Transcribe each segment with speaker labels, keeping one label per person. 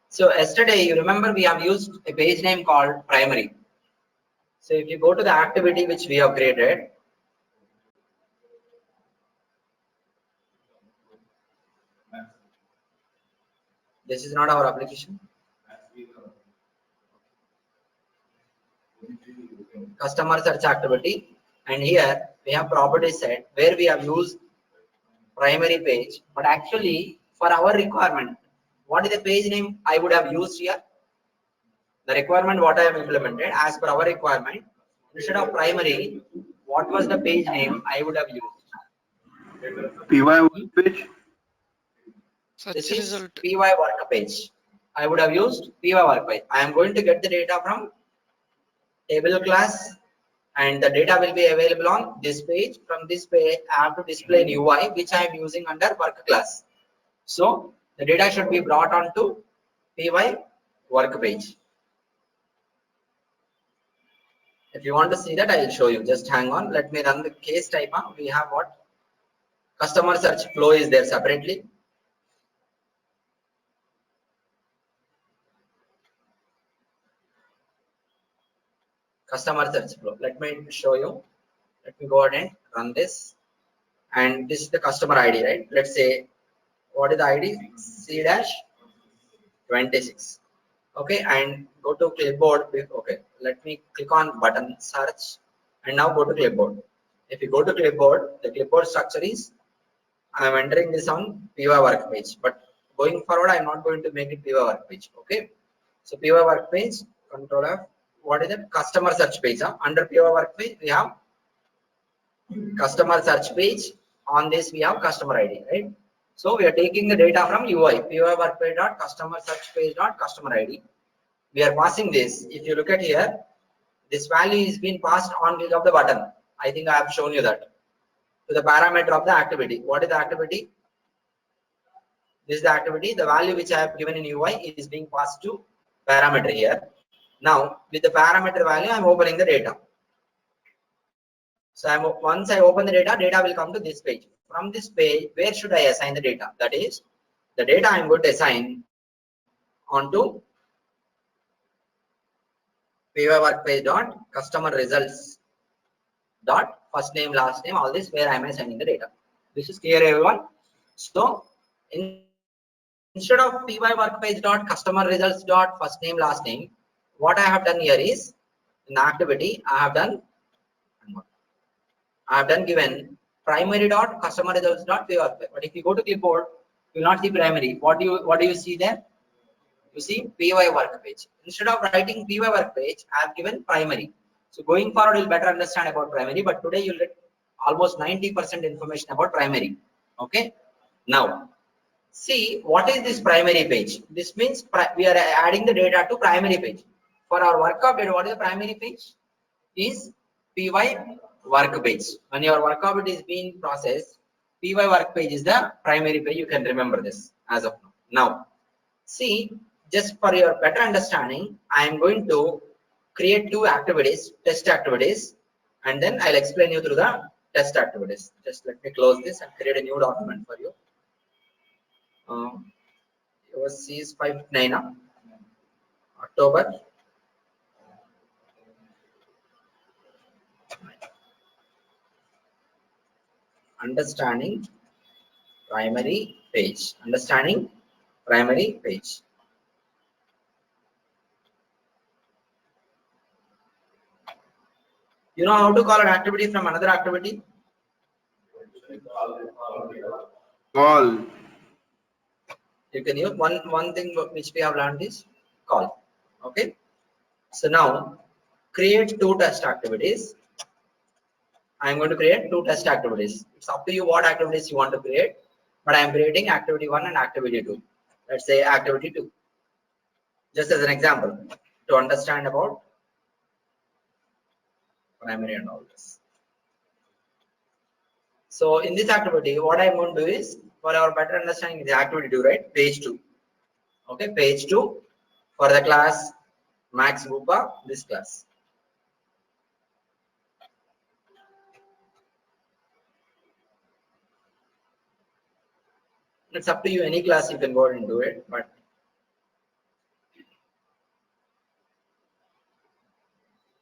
Speaker 1: So yesterday, you remember we have used a page name called primary. So if you go to the activity which we have created, this is not our application. Customer search activity, and here we have property set where we have used primary page, but actually for our requirement, what is the page name I would have used here? The requirement what I have implemented as per our requirement, instead of primary, what was the page name I would have used?
Speaker 2: PY page.
Speaker 1: This is PY work page. I would have used PY work page. I am going to get the data from table class, and the data will be available on this page. From this page, I have to display an UI which I am using under work class. So the data should be brought onto PY work page. If you want to see that, I will show you. Just hang on. Let me run the case type. We have what? Customer search flow is there separately. Customer search flow. Let me show you. Let me go ahead and run this. And this is the customer ID, right? Let's say, what is the ID? C-26. Okay, and go to clipboard. Okay, let me click on button search and now go to clipboard. If you go to clipboard, the clipboard structure is I am entering this on PY work page, but going forward, I am not going to make it PY work page. Okay, so PY work page, control F. What is it? Customer search page. Under PY work page, we have customer search page. On this, we have customer ID, right? So we are taking the data from UI, PY work page dot customer search page dot customer ID. We are passing this. If you look at here, this value is being passed on click of the button. I think I have shown you that to the parameter of the activity. What is the activity? This is the activity. The value which I have given in UI is being passed to parameter here. Now with the parameter value, I am opening the data. So once I open the data will come to this page. From this page, where should I assign the data? That is, the data I am going to assign onto PY work page dot customer results dot first name, last name, all this where I am assigning the data. This is clear, everyone. So instead of PY work page dot customer results dot first name, last name, what I have done here is in the activity I have done given primary dot customer results dot PY work page. But if you go to clipboard, you will not see primary. What do you see there? You see PY work page. Instead of writing PY work page, I have given primary. So going forward, you'll better understand about primary. But today you'll get almost 90% information about primary. Okay. Now, see what is this primary page? This means we are adding the data to primary page. For our work update, what is the primary page? Is PY work page. When your work update is being processed, PY work page is the primary page. You can remember this as of now. Now, see, just for your better understanding, I am going to create two activities, test activities, and then I'll explain you through the test activities. Just let me close this and create a new document for you. Yours is 5/9 October. Understanding primary page. Understanding primary page. You know how to call an activity from another activity?
Speaker 2: Call.
Speaker 1: You can use one thing which we have learned is call. Okay. So now create two test activities. I am going to create two test activities. It's up to you what activities you want to create, but I am creating activity 1 and activity 2. Let's say activity 2. Just as an example to understand about primary and all this. So in this activity, what I'm going to do is, for our better understanding, the activity 2, right? Page 2. Okay, page 2 for the class Max Bupa, this class. It's up to you, any class you can go ahead and do it, but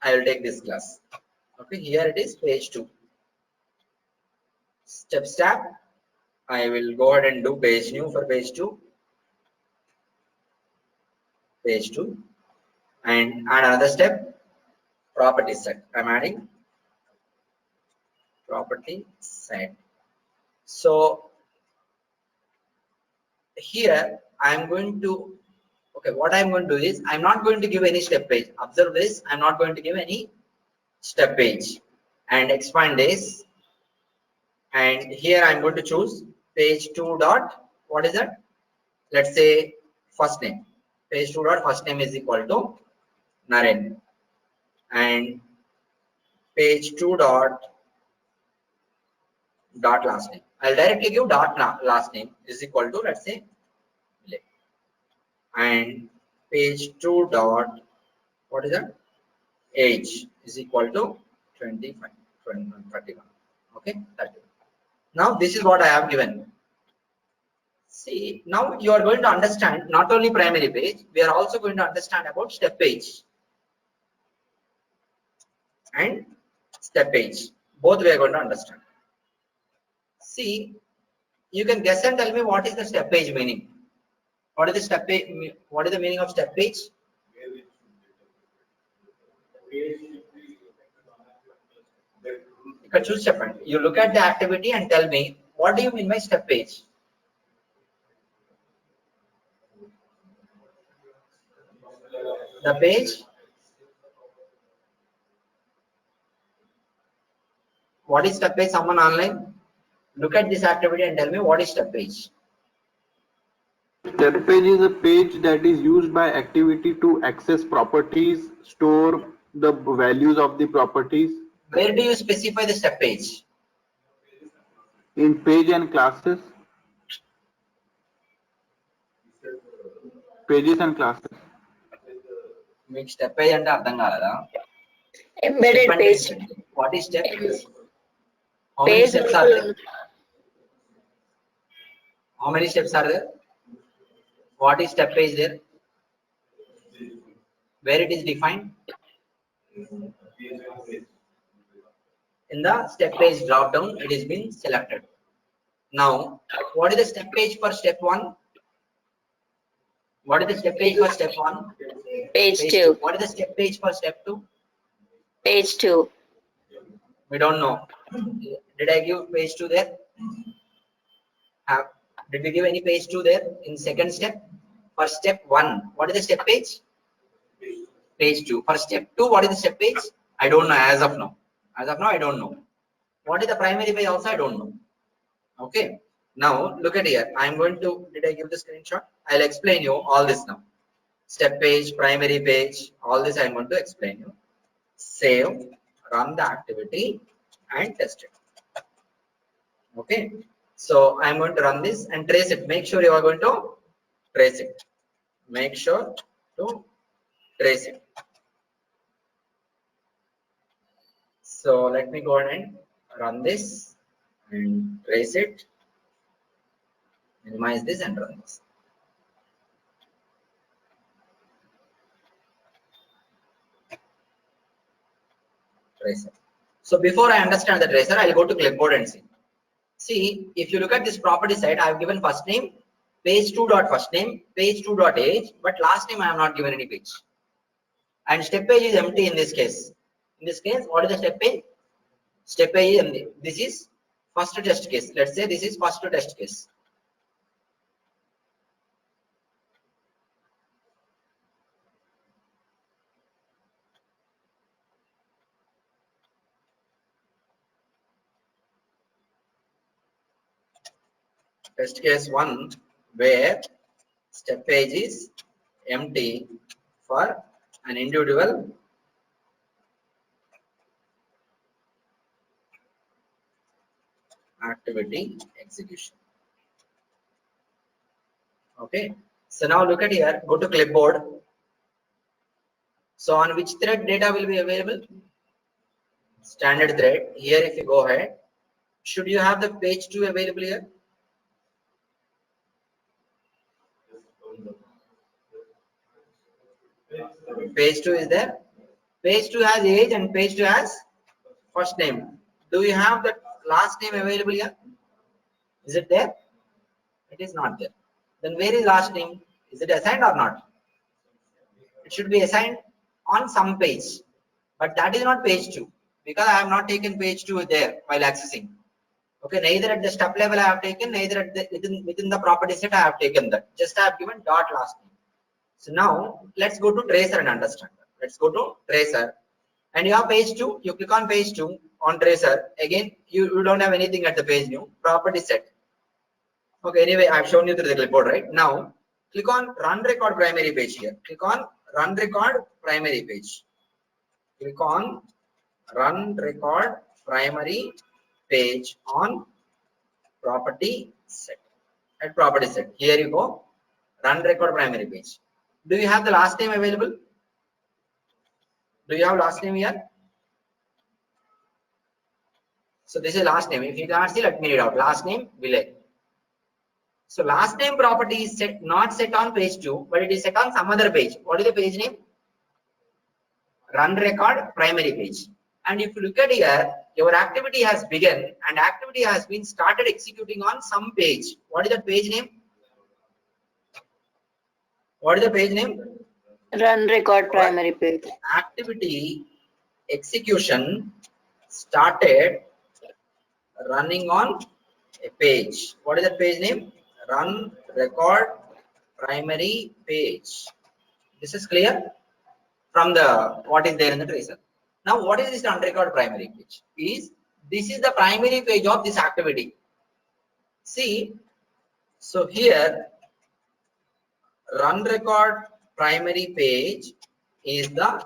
Speaker 1: I will take this class. Okay, here it is page 2. Step. I will go ahead and do page new for page 2. Page 2 and add another step, property set. I'm adding property set. So here I'm going to, okay, what I'm going to do is I'm not going to give any step page. Observe this, I'm not going to give any step page and expand this. And here I'm going to choose page 2 dot, what is that? Let's say first name. Page 2 dot first name is equal to Naren. And page 2 dot last name. I'll directly give dot last name is equal to, let's say, and page 2 dot, what is that? Age is equal to 25, 31. Okay, 30. Now this is what I have given. See, now you are going to understand not only primary page, we are also going to understand about step page and step page. Both we are going to understand. See, you can guess and tell me what is the step page meaning. What is the step page? What is the meaning of step page? Choose step. You look at the activity and tell me what do you mean by step page? The page. What is step page? Someone online? Look at this activity and tell me what is step page.
Speaker 2: Step page is a page that is used by activity to access properties, store the values of the properties.
Speaker 1: Where do you specify the step page?
Speaker 2: In page and classes. Pages and classes.
Speaker 1: Make step page and ardham kalada.
Speaker 3: Embedded page.
Speaker 1: What is step page? How
Speaker 3: Page
Speaker 1: many steps are there? How many steps are there? What is step page there? Where it is defined? In the step page drop down, it is been selected. Now, what is the step page for step 1? What is the step page for step 1?
Speaker 3: Page 2.
Speaker 1: What is the step page for step 2?
Speaker 3: Page 2.
Speaker 1: We don't know. Did I give page 2 there? Did we give any page 2 there in second step? For step 1, what is the step page? Page 2. For step 2, what is the step page? I don't know as of now. As of now, I don't know. What is the primary page also? I don't know. Okay. Now, look at here. I'm going to, did I give the screenshot? I'll explain you all this now. Step page, primary page, all this I'm going to explain you. Save, run the activity and test it. Okay. So I'm going to run this and trace it. Make sure you are going to trace it. Make sure to trace it. So let me go ahead and run this and trace it. Minimize this and run this. Tracer. So before I understand the tracer, I'll go to clipboard and see. See, if you look at this property side, I have given first name, page 2 dot first name, page 2 dot age, but last name I have not given any page. And step page is empty in this case. In this case, what is the step page? Step page is empty. This is first test case. Let's say this is first test case. Test case 1 where step page is empty for an individual activity execution. Okay. So now look at here, go to clipboard. So on which thread data will be available? Standard thread. Here if you go ahead, should you have the page 2 available here? Page 2 is there. Page 2 has age and page 2 has first name. Do you have the last name available here? Is it there? It is not there. Then where is last name? Is it assigned or not? It should be assigned on some page, but that is not page 2 because I have not taken page 2 there while accessing. Okay, neither at the step level I have taken, neither at the within the property set I have taken that. Just I have given dot last name. So now let's go to tracer and understand. Let's go to tracer, and you have page 2. You click on page 2 on tracer. Again, you don't have anything at the page new property set. Okay, anyway, I've shown you through the clipboard, right? Now click on run record primary page here. Click on run record primary page. Click on run record primary page on property set. At property set, here you go, run record primary page. Do you have the last name available? Do you have last name here? So this is last name. If you can't see, let me read out. Last name Village. So last name property is set, not set on page 2, but it is set on some other page. What is the page name? Run record primary page. And if you look at here, your activity has begun and activity has been started executing on some page. What is that page name? What is the page name?
Speaker 3: Run record primary page.
Speaker 1: Activity execution started running on a page. What is that page name? Run record primary page. This is clear from the what is there in the tracer. Now what is this run record primary page? This is the primary page of this activity. See, so here run record primary page is the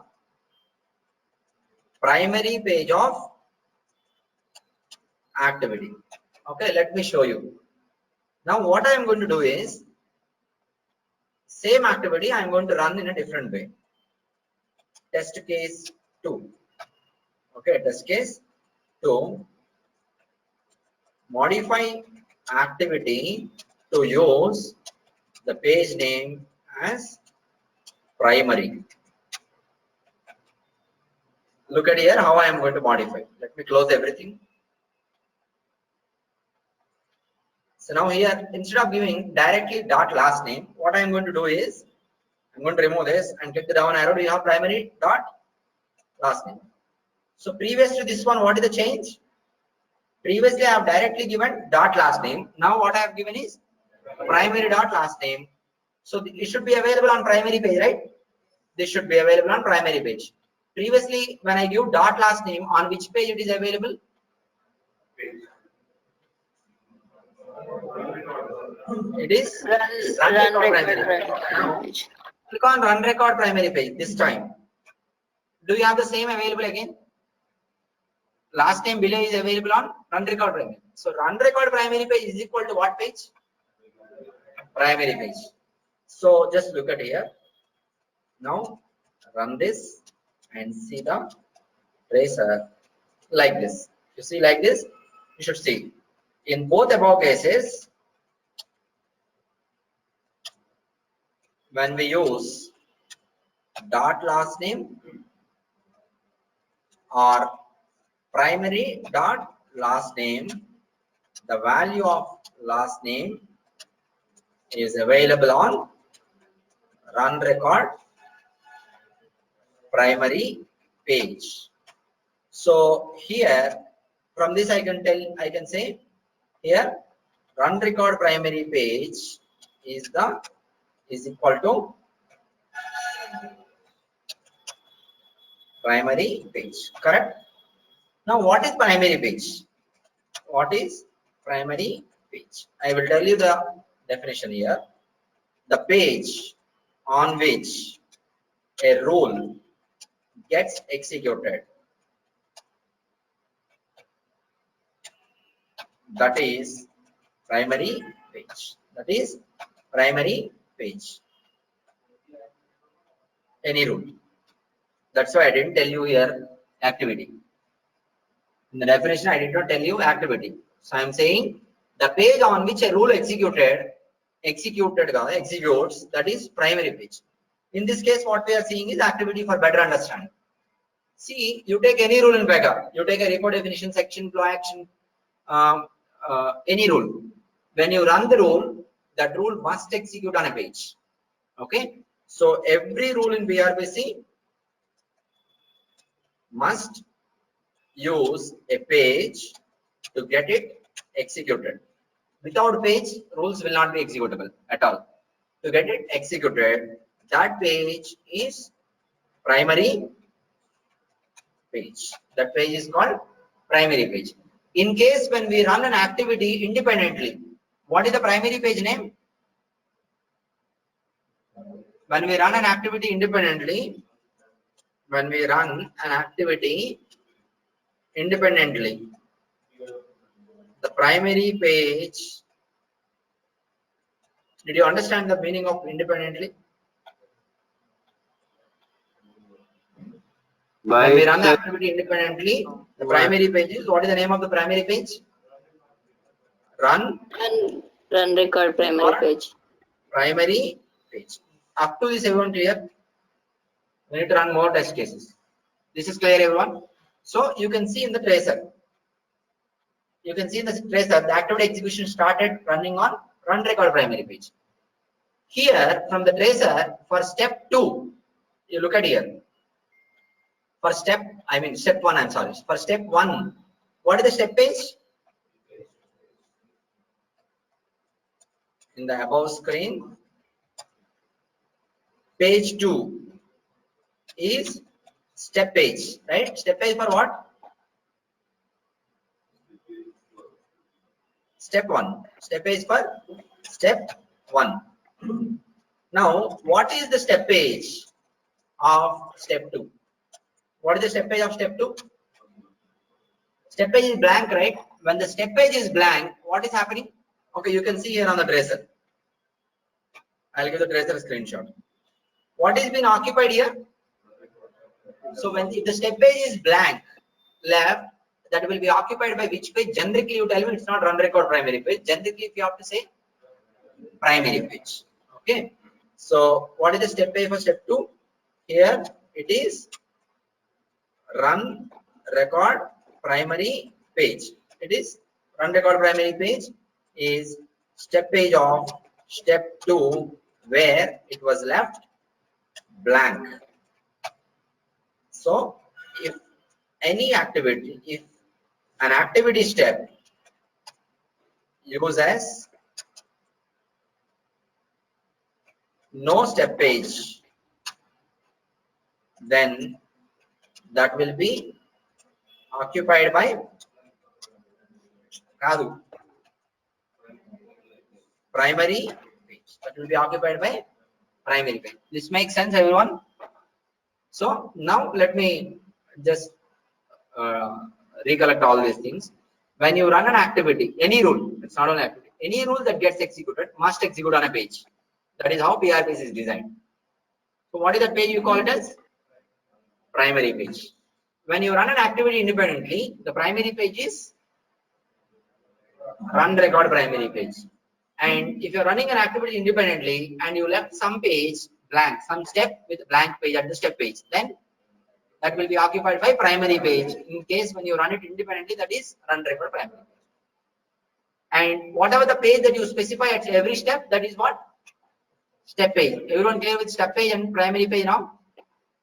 Speaker 1: primary page of activity. Okay, let me show you. Now what I am going to do is same activity I am going to run in a different way. Test case 2. Okay, test case 2. Modify activity to use the page name as primary. Look at here how I am going to modify. Let me close everything. So now here, instead of giving directly dot last name, what I am going to do is I'm going to remove this and click the down arrow. Do you have primary dot last name? So previous to this one, what is the change? Previously I have directly given dot last name. Now what I have given is primary dot last name. So it should be available on primary page, right? This should be available on primary page. Previously when I give dot last name, on which page it is available? It is
Speaker 3: Run record primary page.
Speaker 1: Click on run record primary page this time. Do you have the same available again? Last name below is available on run record primary. So run record primary page is equal to what page? Primary page. So just look at here. Now run this and see the tracer like this. You see like this, you should see. In both above cases, when we use dot last name or primary dot last name, the value of last name is available on run record primary page. So here from this I can say here run record primary page is equal to primary page, correct? Now what is primary page? What is primary page? I will tell you the definition here. The page on which a rule gets executed, that is primary page. That is primary page. Any rule. That's why I didn't tell you here activity. In the definition, I did not tell you activity. So I am saying the page on which a rule executes, that is primary page. In this case, what we are seeing is activity for better understanding. See, you take any rule in Vega, you take a record definition, section, flow action, any rule. When you run the rule, that rule must execute on a page. Okay, so every rule in BRBC must use a page to get it executed. Without page, rules will not be executable at all. To get it executed, that page is primary page. That page is called primary page. In case when we run an activity independently, what is the primary page name? When we run an activity independently, the primary page, did you understand the meaning of independently? When we run the activity independently, the primary page is, what is the name of the primary page? Run
Speaker 3: record primary page.
Speaker 1: Primary page. Up to this, everyone clear? We need to run more test cases. This is clear, everyone? So you can see in the tracer. The activity execution started running on run record primary page. Here, from the tracer, for step 2, you look at here. For step 1, I'm sorry. For step 1, what is the step page? In the above screen, page 2 is step page, right? Step page for what? Step 1. Step page for step 1. Now, what is the step page of step 2? What is the step page of step 2? Step page is blank, right? When the step page is blank, what is happening? Okay, you can see here on the tracer. I'll give the tracer a screenshot. What is being occupied here? So if the step page is blank left, that will be occupied by which page? Generically, you tell me it's not run record primary page. Generically, if you have to say primary page. Okay. So what is the step page for step 2? Here it is run record primary page. It is run record primary page is step page of step 2 where it was left blank. So if any activity, if an activity step uses no step page, then that will be occupied by primary page. That will be occupied by primary page. This makes sense, everyone? So now let me just recollect all these things. When you run an activity, any rule, it's not an activity, any rule that gets executed must execute on a page. That is how BRBC is designed. So what is that page? You call it as primary page. When you run an activity independently, the primary page is run record primary page. And if you're running an activity independently and you left some page blank, some step with blank page at the step page, then that will be occupied by primary page. In case when you run it independently, that is run record primary page. And whatever the page that you specify at every step, that is what? Step page. Everyone clear with step page and primary page now?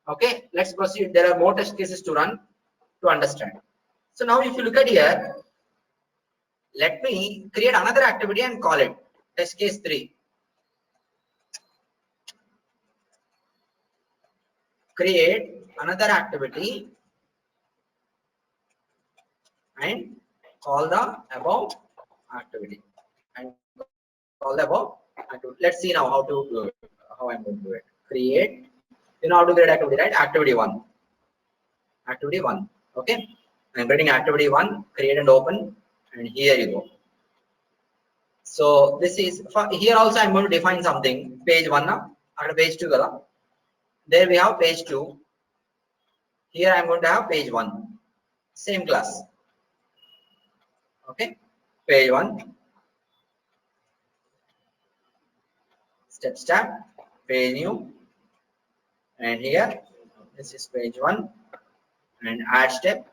Speaker 1: Okay, let's proceed. There are more test cases to run to understand. So now if you look at here, let me create another activity and call it test case 3. Create another activity and call the above activity. And call the above activity. Let's see now how to do it, how I'm going to do it. Create, you know how to create activity, right? Activity 1. Activity 1. Okay. I'm creating activity 1, create and open, and here you go. So this is for here also I'm going to define something. Page 1 now, and page 2 gala. There we have page 2. Here I'm going to have page 1. Same class. Okay. Page 1. Step, page new. And here, this is page 1. and add step,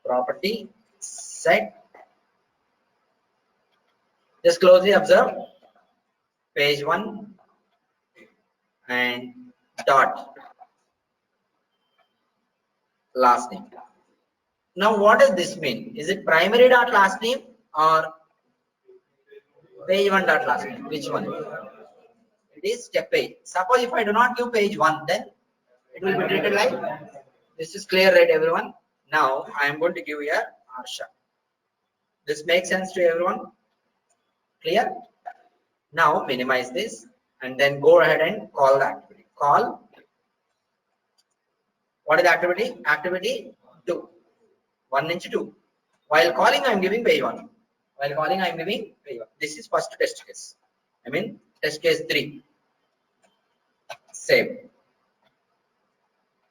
Speaker 1: property set. Just closely observe page 1 and dot last name. Now what does this mean? Is it primary dot last name or page 1 dot last name? Which one? It is step page. Suppose if I do not give page 1, then it will be treated like this. Is clear, right, everyone? Now I am going to give here Harsha. This makes sense to everyone? Clear? Now minimize this and then go ahead and call the activity. Call. What is the activity? Activity 2. 1 into 2. While calling, I am giving page 1. While calling, I am giving page 1. This is first test case. I mean test case 3. Save.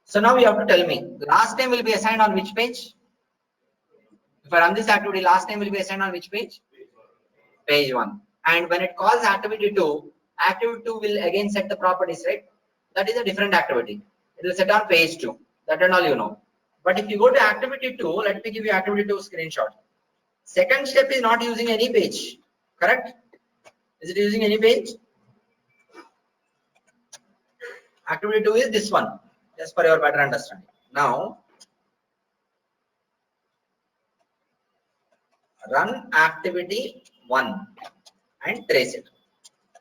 Speaker 1: So now you have to tell me last name will be assigned on which page? If I run this activity, last name will be assigned on which page? Page 1. And when it calls activity 2, activity 2 will again set the properties, right? That is a different activity. It will set on page 2. That and all you know. But if you go to activity 2, let me give you activity 2 screenshot. Second step is not using any page. Correct? Is it using any page? Activity 2 is this one. Just for your better understanding. Now, run activity 1 and trace it.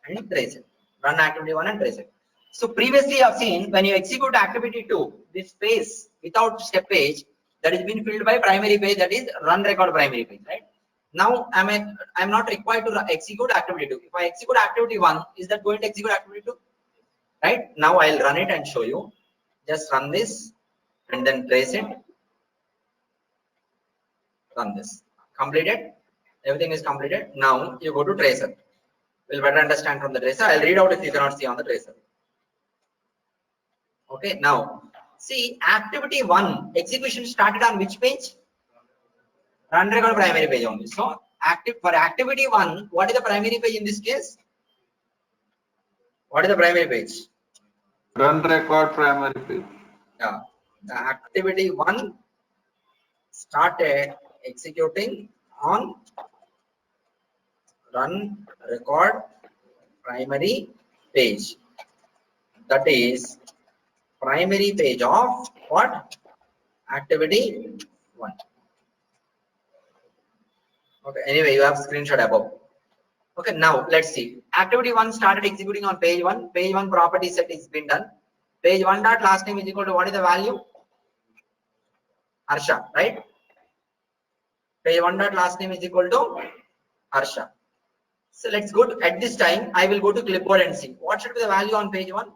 Speaker 1: And trace it. Run activity 1 and trace it. So previously you have seen when you execute activity 2, this space without step page that is being filled by primary page, that is run record primary page, right? Now I'm not required to execute activity 2. If I execute activity 1, is that going to execute activity 2? Right? Now I'll run it and show you. Just run this and then trace it. Run this. Completed. Everything is completed. Now you go to tracer. We'll better understand from the tracer. I'll read out if you cannot see on the tracer. Okay. Now see activity 1 execution started on which page? Run record primary page only. So for activity 1, what is the primary page in this case? What is the primary page?
Speaker 2: Run record primary page.
Speaker 1: Yeah. The activity 1 started executing on run record primary page. That is primary page of what? Activity 1. Okay. Anyway, you have screenshot above. Okay. Now let's see. Activity 1 started executing on page 1. Page 1 property set is been done. Page 1 dot last name is equal to what is the value? Harsha, right? Page 1 dot last name is equal to Harsha. So let's go to, at this time I will go to clipboard and see what should be the value on page 1.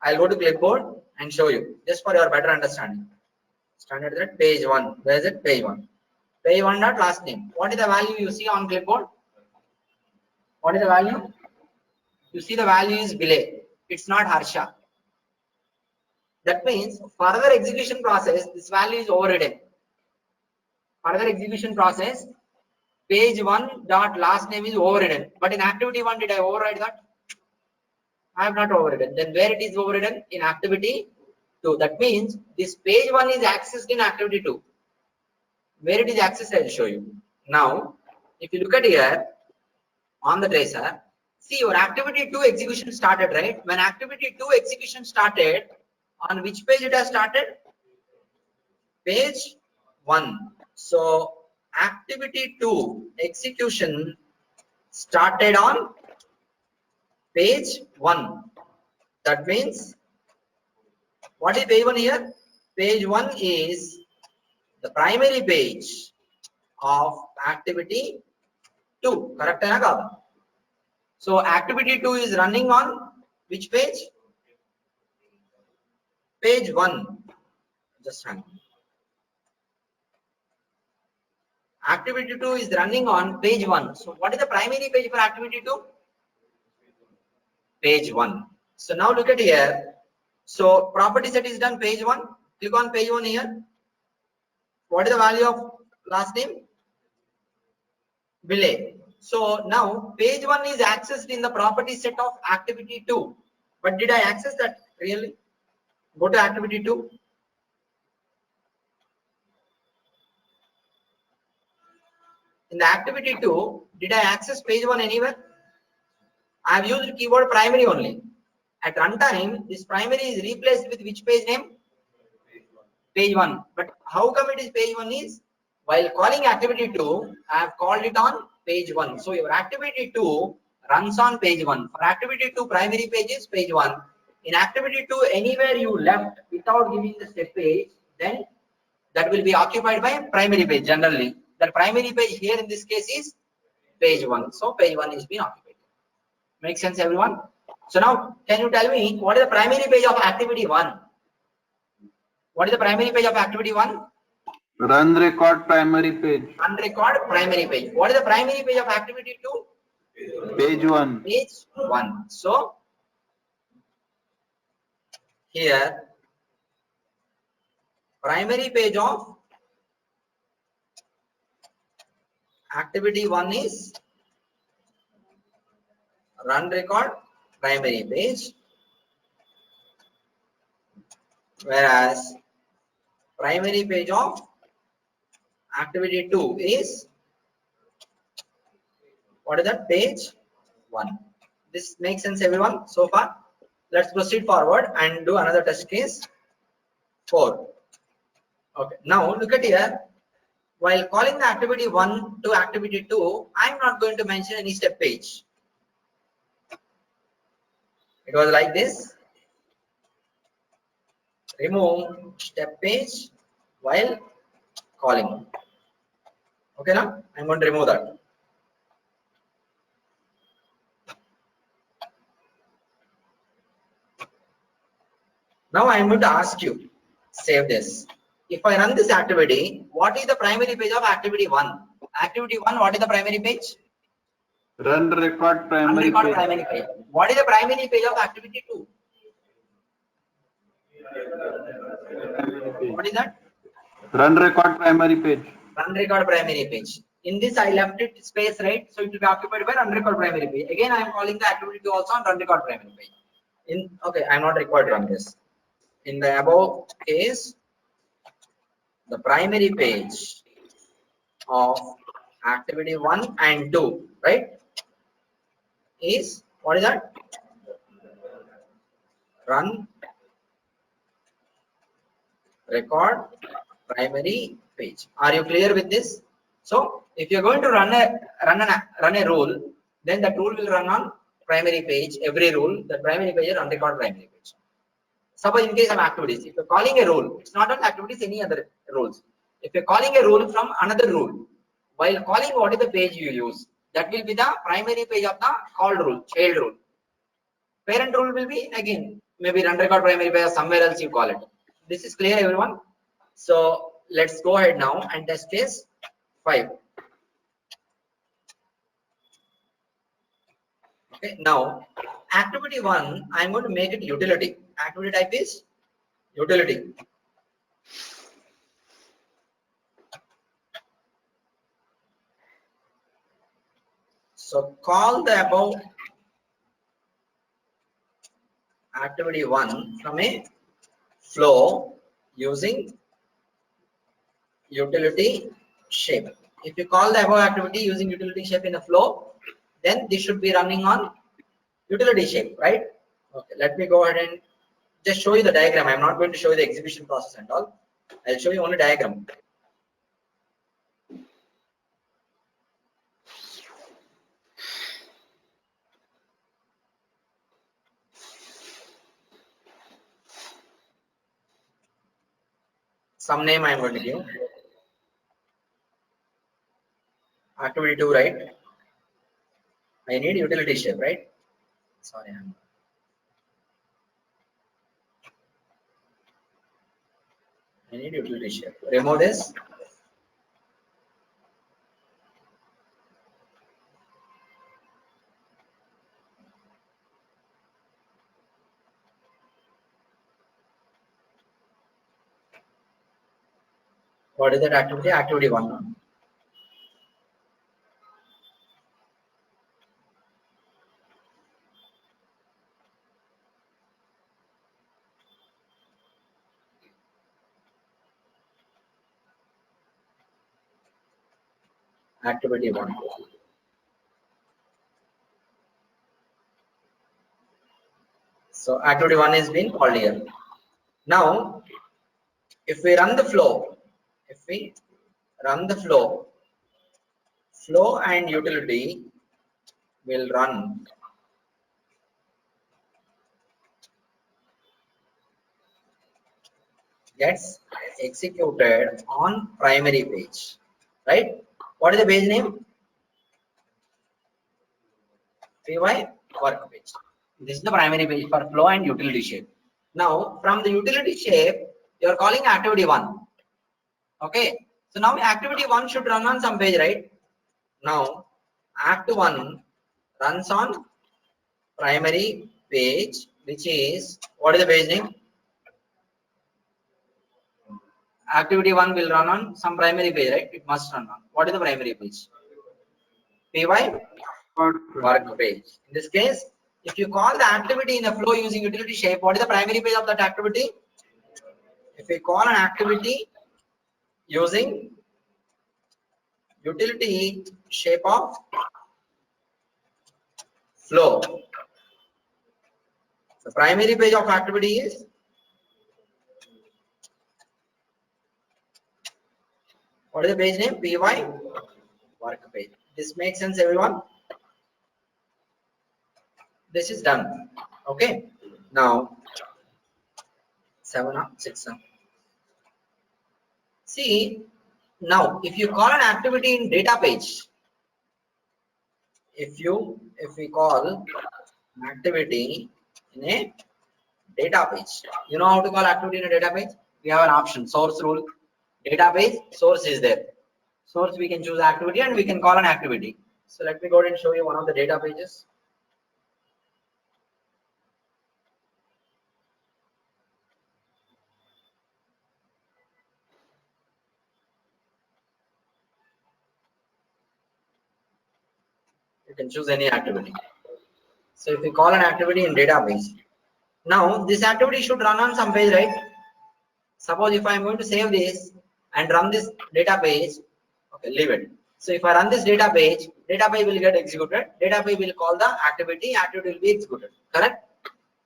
Speaker 1: I'll go to clipboard and show you just for your better understanding. Standard thread page 1. Where is it? Page 1. Page 1 dot last name. What is the value you see on clipboard? What is the value? You see the value is Bilay. It's not Harsha. That means further execution process, this value is overridden. Further execution process, page 1 dot last name is overridden. But in activity 1, did I override that? I have not overridden. Then where it is overridden? In activity 2. That means this page 1 is accessed in activity 2. Where it is accessed, I will show you. Now, if you look at here on the tracer, see your activity 2 execution started, right? When activity 2 execution started, on which page it has started? Page 1. So activity 2 execution started on page 1. That means what is page 1 here? Page 1 is the primary page of activity 2. Correct? So activity 2 is running on which page? Page 1. Just hang on. Activity 2 is running on page 1. So what is the primary page for activity 2? Page 1. So now look at here. So property set is done page 1. Click on page 1 here. What is the value of last name? Bilay. So now page 1 is accessed in the property set of activity 2. But did I access that really? Go to activity 2. In the activity 2, did I access page 1 anywhere? I have used keyword primary only. At runtime, this primary is replaced with which page name? Page 1. But how come it is page 1 is? While calling activity 2, I have called it on page 1. So your activity 2 runs on page 1. For activity 2, primary page is page 1. In activity 2, anywhere you left without giving the step page, then that will be occupied by primary page generally. The primary page here in this case is page 1. So page 1 is being occupied. Make sense, everyone? So now, can you tell me what is the primary page of activity 1? What is the primary page of activity 1?
Speaker 2: Run record primary page.
Speaker 1: Run record primary page. What is the primary page of activity 2?
Speaker 2: Page 1.
Speaker 1: Page 1. So here primary page of activity 1 is run record primary page, whereas primary page of activity 2 is what is that? Page 1. This makes sense, everyone, so far? Let's proceed forward and do another test case 4. Okay, now look at here. While calling the activity 1 to activity 2, I'm not going to mention any step page. It was like this. Remove step page while calling. Okay, now I'm going to remove that. Now I'm going to ask you, save this. If I run this activity, what is the primary page of activity 1? Activity 1, what is the primary page?
Speaker 2: Run record primary
Speaker 1: Run record
Speaker 2: page.
Speaker 1: primary page. What is the primary page of activity 2? What is that?
Speaker 2: Run record primary page.
Speaker 1: Run record primary page. In this, I left it space, right? So it will be occupied by run record primary page. Again, I am calling the activity 2 also on run record primary page. Okay, I am not required to run this. In the above case, the primary page of activity 1 and 2, right, is what is that? Run record primary page. Are you clear with this? So if you're going to run a rule, then that rule will run on primary page. Every rule, the primary page is run record primary page. Suppose in case of activities, if you're calling a rule, it's not on activities, any other rules. If you're calling a rule from another rule, while calling, what is the page you use? That will be the primary page of the called rule, child rule. Parent rule will be again maybe run record primary page or somewhere else you call it. This is clear, everyone? So let's go ahead now and test case 5. Okay, now activity 1, I'm going to make it utility. Activity type is utility. So call the above activity 1 from a flow using utility shape. If you call the above activity using utility shape in a flow, then this should be running on utility shape, right? Okay, let me go ahead and just show you the diagram. I'm not going to show you the execution process and all. I'll show you only diagram. Some name I'm going to give. Activity 2, right? I need utility shape, right? Sorry, I need utility shape. Remove this. What is that activity? Activity 1. activity 1. So activity 1 is being called here. Now, if we run the flow, flow and utility will run gets executed on primary page, right? What is the page name? PY work page. This is the primary page for flow and utility shape. Now, from the utility shape, you are calling activity 1. Okay. So now activity 1 should run on some page, right? Now, act 1 runs on primary page, which is, what is the page name? Activity 1 will run on some primary page, right? It must run on. What is the primary page? PY work page. In this case, if you call the activity in a flow using utility shape, what is the primary page of that activity? If we call an activity using utility shape of flow, the primary page of activity is what is the page name? PY work page. This makes sense, everyone? This is done. Okay. Now 7 up, 6 up. See, now if you call an activity in data page, if we call activity in a data page, you know how to call activity in a data page? We have an option, source rule, database, source is there. Source, we can choose activity and we can call an activity. So let me go ahead and show you one of the data pages. You can choose any activity. So if we call an activity in database, now this activity should run on some page, right? Suppose if I am going to save this and run this data page, okay, leave it. So if I run this data page will get executed. Data page will call the activity will be executed. Correct?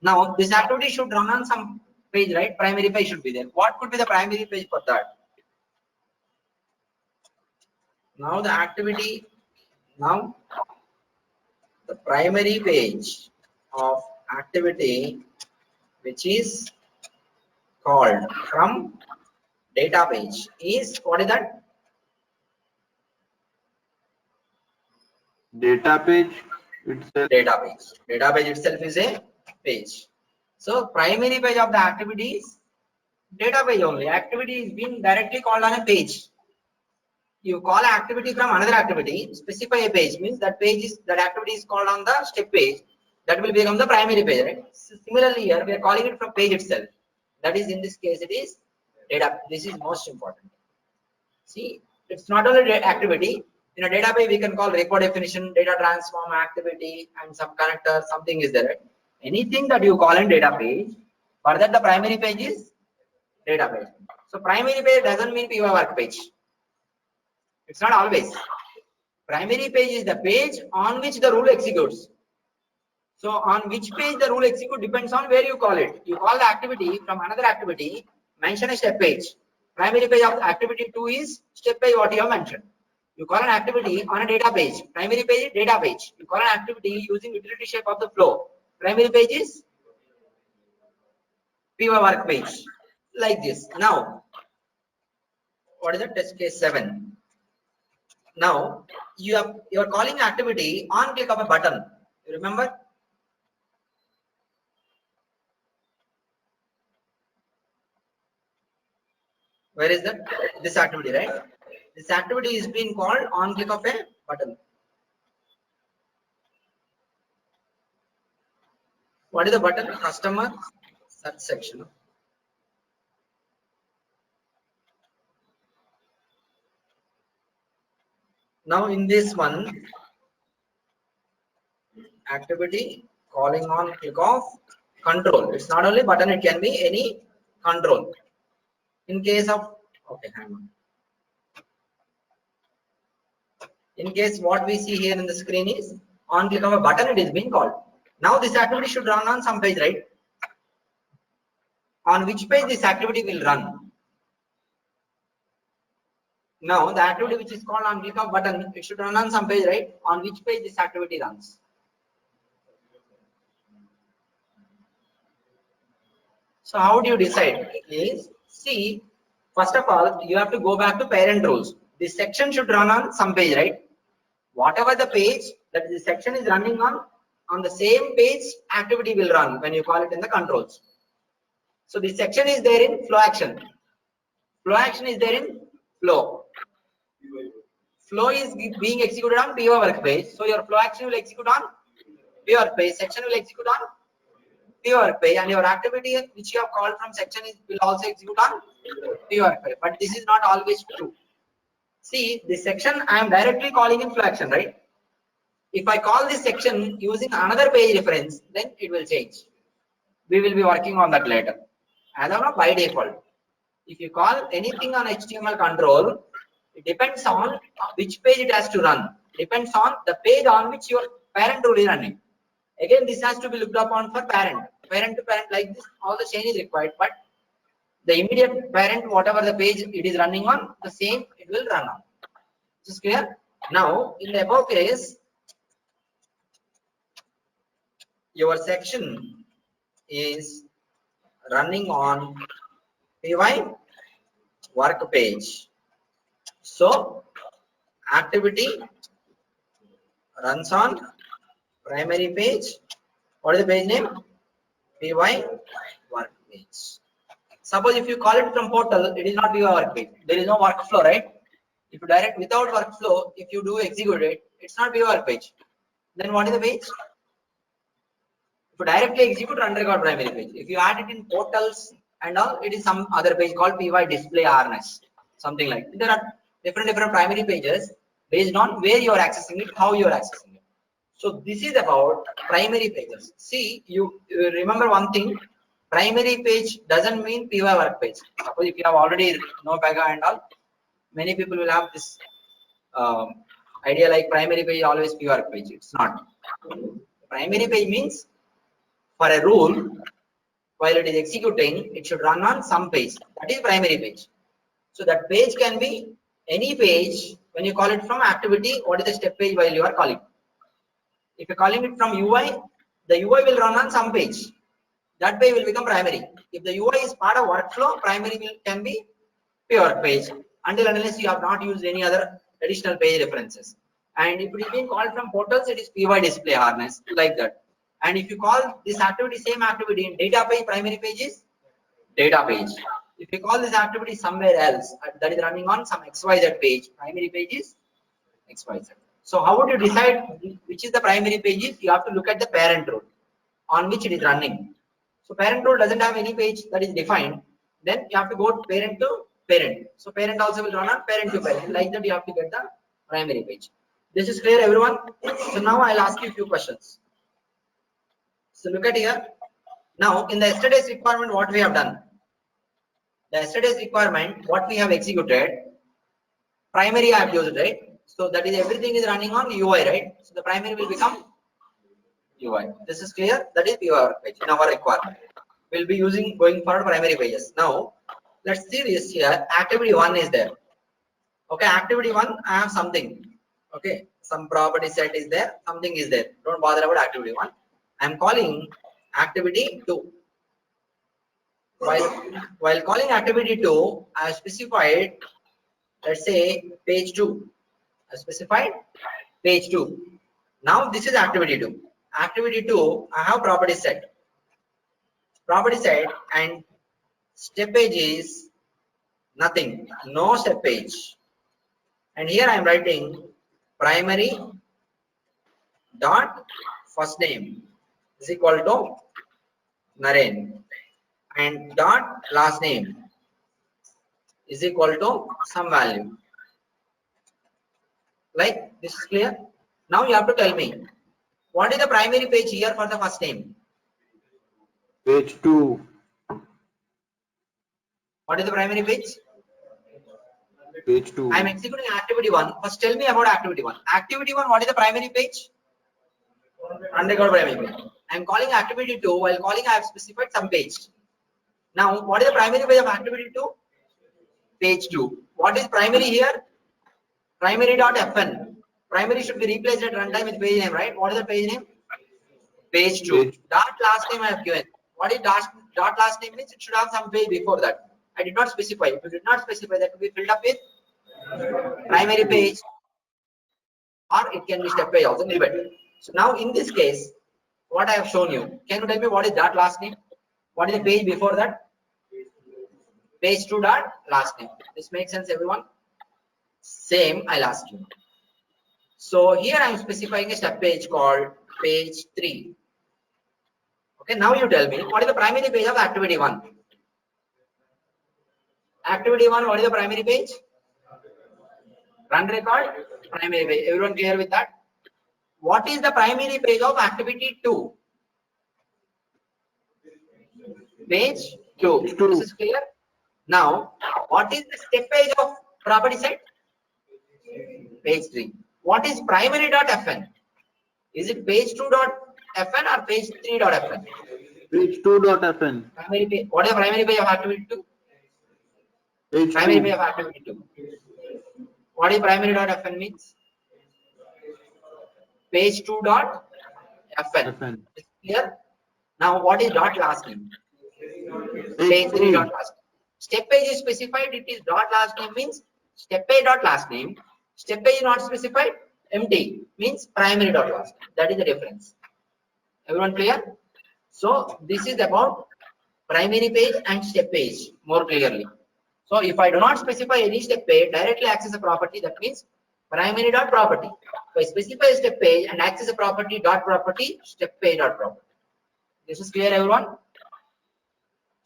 Speaker 1: Now this activity should run on some page, right? Primary page should be there. What could be the primary page for that? Now the activity, now the primary page of activity, which is called from data page, is what is that?
Speaker 2: Data page itself.
Speaker 1: Data page itself is a page. So primary page of the activity is data page only. Activity is being directly called on a page. You call an activity from another activity, specify a page, means that activity is called on the step page. That will become the primary page, right? So similarly here we are calling it from page itself. That is, in this case, it is data. This is most important. See, it's not only activity. In a database, we can call record definition, data transform, activity, and some connector, something is there. Right? Anything that you call in database, for that the primary page is database. So primary page doesn't mean PY work page. It's not always. Primary page is the page on which the rule executes. So on which page the rule executes depends on where you call it. You call the activity from another activity, mention a step page. Primary page of activity 2 is step page what you have mentioned. You call an activity on a data page. Primary page is data page. You call an activity using utility shape of the flow. Primary page is PY work page. Like this. Now, what is the test case 7? Now, you are calling activity on click of a button. You remember? Where is that? This activity, right? This activity is being called on click of a button. What is the button? Customer search section. Now in this one, activity calling on click of control. It's not only button, it can be any control. In case of, okay, hang on. In case what we see here in the screen is on click of a button, it is being called. Now this activity should run on some page, right? On which page this activity will run? Now the activity which is called on click of button, it should run on some page, right? On which page this activity runs? So how do you decide? Is see, first of all, you have to go back to parent rules. This section should run on some page, right? Whatever the page that this section is running on the same page, activity will run when you call it in the controls. So this section is there in flow action. Flow action is there in flow. Flow is being executed on PO work page. So your flow action will execute on PO work page. Section will execute on PO work page, and your activity which you have called from section will also execute on PO work page. But this is not always true. See, this section I am directly calling in flow action, right? If I call this section using another page reference, then it will change. We will be working on that later. As of now, by default, if you call anything on HTML control, it depends on which page it has to run. Depends on the page on which your parent rule is running. Again, this has to be looked upon for parent. Parent to parent like this, all the chain is required. But the immediate parent, whatever the page it is running on, the same it will run on. Is this clear? Now, in the above case, your section is running on PY work page. So activity runs on primary page. What is the page name? PY work page. Suppose if you call it from portal, it is not PY work page. There is no workflow, right? If you direct without workflow, if you do execute it, it's not PY work page. Then what is the page? If you directly execute run record primary page, if you add it in portals and all, it is some other page called PY display harness, something like that. There are different primary pages based on where you are accessing it, how you are accessing it. So this is about primary pages. See, you remember one thing, primary page doesn't mean PY work page. Suppose if you have already know Pega and all, many people will have this idea like primary page always PY work page. It's not. Primary page means for a rule, while it is executing, it should run on some page. That is primary page. So that page can be any page when you call it from activity. What is the step page while you are calling? If you're calling it from UI, the UI will run on some page. That page will become primary. If the UI is part of workflow, primary can be pure page until unless you have not used any other additional page references. And if it is being called from portals, it is PY display harness like that. And if you call this activity same activity in data page, primary page is data page. If you call this activity somewhere else that is running on some XYZ page, primary page is XYZ. So how would you decide which is the primary page? You have to look at the parent rule on which it is running. So parent rule doesn't have any page that is defined. Then you have to go parent to parent. So parent also will run on parent to parent. Like that you have to get the primary page. This is clear, everyone? So now I'll ask you a few questions. So look at here. Now in the yesterday's requirement, what we have done? The yesterday's requirement, what we have executed, primary I have used, right? So that is everything is running on UI, right? So the primary will become UI. This is clear. That is PY page in our requirement. We'll be using going forward primary pages. Now let's see this here. Activity 1 is there. Okay, activity 1, I have something. Okay, some property set is there, something is there. Don't bother about activity 1. I'm calling activity 2. While calling activity 2, I have specified, let's say page 2. I specified page 2. Now this is activity 2. Activity 2, I have property set. Property set and step page is nothing, no step page. And here I am writing primary dot first name is equal to Naren and dot last name is equal to some value. Like this is clear. Now you have to tell me what is the primary page here for the first name?
Speaker 2: Page 2.
Speaker 1: What is the primary page?
Speaker 2: Page 2.
Speaker 1: I am executing activity 1. First tell me about activity 1. Activity 1, what is the primary page? Unrecord primary page. I am calling activity 2. While calling, I have specified some page. Now, what is the primary page of activity 2? Page 2. What is primary here? Primary.fn. Primary should be replaced at runtime with page name, right? What is the page name? Page 2.
Speaker 2: Page.
Speaker 1: Dot last name I have given. What is dot last name means? It should have some page before that. I did not specify. If you did not specify, that will be filled up with primary page, or it can be step page also. Leave it. So now in this case, what I have shown you, can you tell me what is dot last name? What is the page before that? Page 2 dot last name. This makes sense, everyone? Same, I'll ask you. So here I am specifying a step page called page 3. Okay, now you tell me what is the primary page of activity 1? Activity 1, what is the primary page? Run record, primary page. Everyone clear with that? What is the primary page of activity 2? Page 2.
Speaker 2: Page 2.
Speaker 1: This is clear? Now, what is the step page of property set? Page 3. What is primary.fn? Is it page 2.fn or page 3.fn?
Speaker 2: Page 2.fn.
Speaker 1: Primary page. What is the primary page of activity 2?
Speaker 2: Page
Speaker 1: Primary
Speaker 2: 2.
Speaker 1: page of activity 2. What is primary.fn means? Page 2.fn.
Speaker 2: FN.
Speaker 1: Clear? Now, what is dot last name? Page
Speaker 2: Page
Speaker 1: 3
Speaker 2: 3.
Speaker 1: dot last name. Step page is specified. It is dot last name means step page dot last name. Step page is not specified. Empty means primary dot last name. That is the difference. Everyone clear? So this is about primary page and step page more clearly. So if I do not specify any step page, directly access a property, that means primary dot property. If I specify a step page and access a property dot property, step page dot property. This is clear, everyone?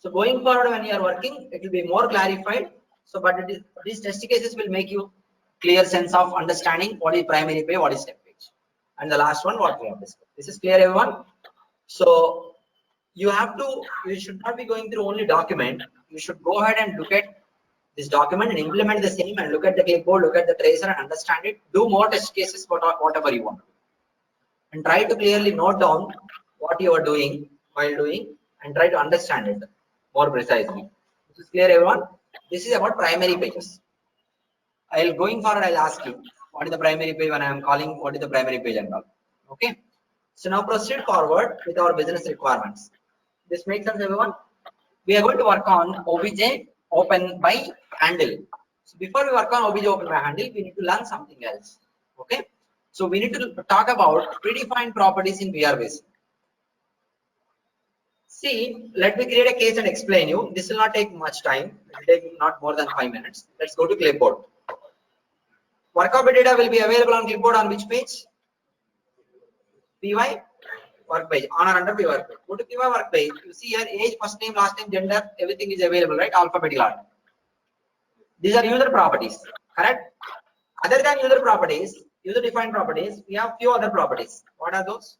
Speaker 1: So going forward, when you are working, it will be more clarified. So, but these test cases will make you clear sense of understanding what is primary page, what is step page, and the last one what we have discussed. This is clear, everyone. So you should not be going through only document. You should go ahead and look at this document and implement the same, and look at the clipboard, look at the tracer, and understand it. Do more test cases, whatever you want, and try to clearly note down what you are doing while doing, and try to understand it more precisely. This is clear, everyone? This is about primary pages. Going forward, I'll ask you what is the primary page when I am calling, what is the primary page and all. Okay. So now proceed forward with our business requirements. This makes sense, everyone? We are going to work on OBJ open by handle. So before we work on OBJ open by handle, we need to learn something else. Okay. So we need to talk about predefined properties in VR Basic. See, let me create a case and explain you. This will not take much time. It will take not more than 5 minutes. Let's go to clipboard. Workup data will be available on clipboard on which page? PY work page, on or under PY work page. Go to PY work page. You see here age, first name, last name, gender, everything is available, right? Alphabetical order. These are user properties, correct? Other than user properties, user defined properties, we have few other properties. What are those?